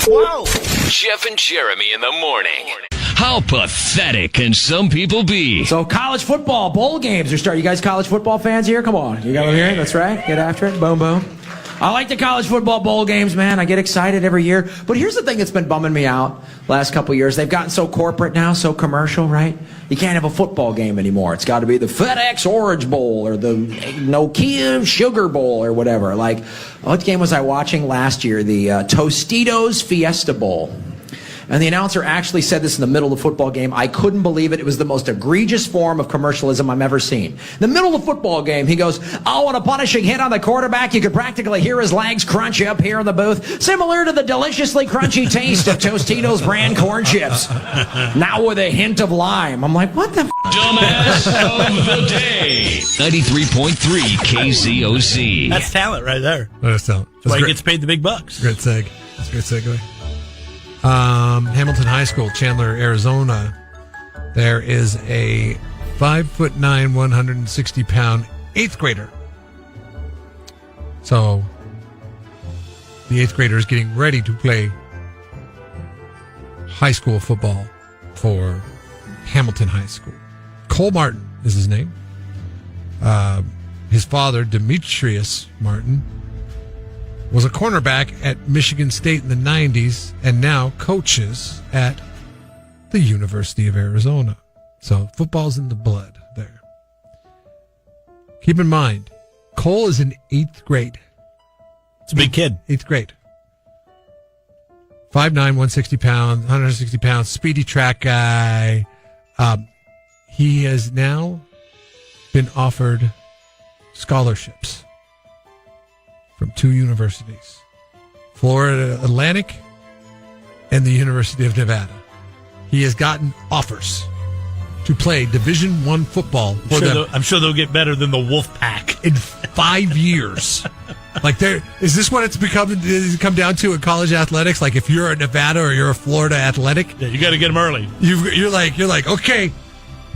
Whoa! Jeff and Jeremy in the morning. How pathetic can some people be? So college football bowl games are starting. You guys college football fans here? Come on. You got them here? That's right. Get after it. Boom, boom. I like the college football bowl games, man. I get excited every year. But here's the thing that's been bumming me out last couple of years. They've gotten so corporate now, so commercial, right? You can't have a football game anymore. It's got to be the FedEx Orange Bowl or the Nokia Sugar Bowl or whatever. Like, what game was I watching last year? The Tostitos Fiesta Bowl. And the announcer actually said this in the middle of the football game. I couldn't believe it. It was the most egregious form of commercialism I've ever seen. In the middle of the football game, he goes, "Oh, and a punishing hit on the quarterback. You could practically hear his legs crunch up here in the booth, similar to the deliciously crunchy taste of Tostitos brand corn chips. Now with a hint of lime." I'm like, what the Dumbass of the day. 93.3 KZOZ. That's talent right there. That's talent. That's why he gets paid the big bucks. Great seg. That's a great segue. Hamilton High School, Chandler, Arizona. There is a 5'9", 160-pound 8th grader. So the 8th grader is getting ready to play high school football for Hamilton High School. Cole Martin is his name. His father, Demetrius Martin, was a cornerback at Michigan State in the 90s and now coaches at the University of Arizona. So football's in the blood there. Keep in mind, Cole is in 8th grade. It's a big kid. 8th grade. 5'9", 160 pounds, 160 pounds, speedy track guy. He has now been offered scholarships from 2 universities, Florida Atlantic and the University of Nevada. He has gotten offers to play Division I football for them. I'm sure they'll get better than the Wolf Pack in 5 years. Like, is this what it's come down to in college athletics? Like, if you're a Nevada or you're a Florida Athletic, yeah, you got to get them early. You're like, okay,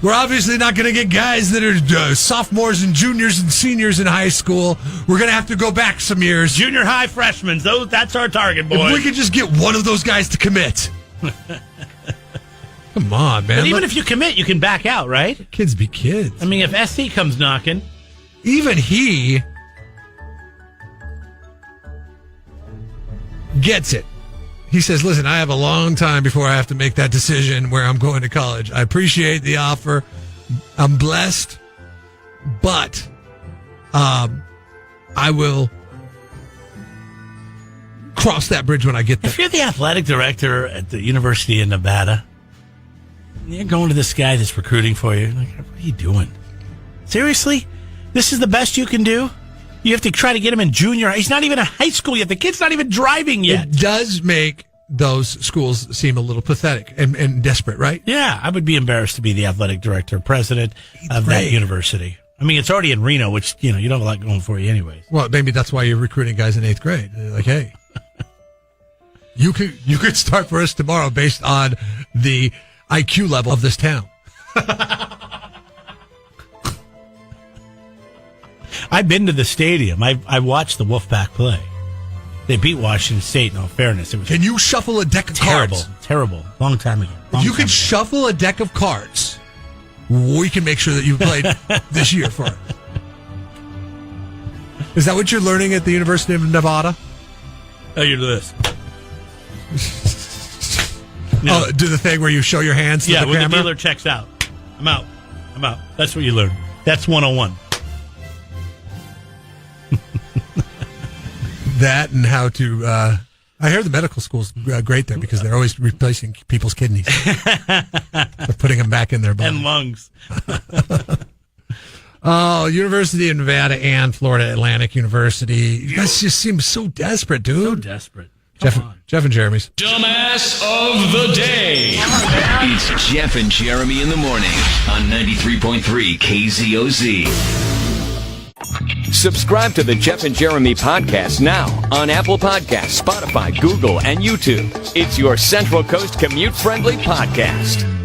we're obviously not going to get guys that are sophomores and juniors and seniors in high school. We're going to have to go back some years. Junior high freshmen, that's our target, boy. If we could just get one of those guys to commit. Come on, man. But even if you commit, you can back out, right? Kids be kids. I mean, if SC comes knocking. Even he gets it. He says, listen, I have a long time before I have to make that decision where I'm going to college. I appreciate the offer. I'm blessed. But I will cross that bridge when I get there. If you're the athletic director at the University of Nevada, you're going to this guy that's recruiting for you. Like, what are you doing? Seriously? This is the best you can do? You have to try to get him in junior. He's not even in high school yet. The kid's not even driving yet. It does make those schools seem a little pathetic and desperate, right? Yeah, I would be embarrassed to be the athletic director, president of that university. I mean, it's already in Reno, which, you don't have a lot going for you anyways. Well, maybe that's why you're recruiting guys in 8th grade. They're like, hey, you could start for us tomorrow based on the IQ level of this town. I've been to the stadium. I watched the Wolfpack play. They beat Washington State, in all fairness. It was Can you shuffle a deck of cards? Terrible. Long time ago. If you can shuffle a deck of cards, we can make sure that you played this year for it. Is that what you're learning at the University of Nevada? Oh, you do this. Oh, do the thing where you show your hands to the camera? Yeah, when the dealer checks out. I'm out. That's what you learn. That's 101. That and how to... I hear the medical school's great there because they're always replacing people's kidneys. They're putting them back in their body. And lungs. Oh, University of Nevada and Florida Atlantic University. You guys just seem so desperate, dude. So desperate. Jeff and Jeremy's Dumbass of the day. It's Jeff and Jeremy in the morning on 93.3 KZOZ. Subscribe to the Jeff and Jeremy podcast now on Apple Podcasts, Spotify, Google, and YouTube. It's your Central Coast commute-friendly podcast.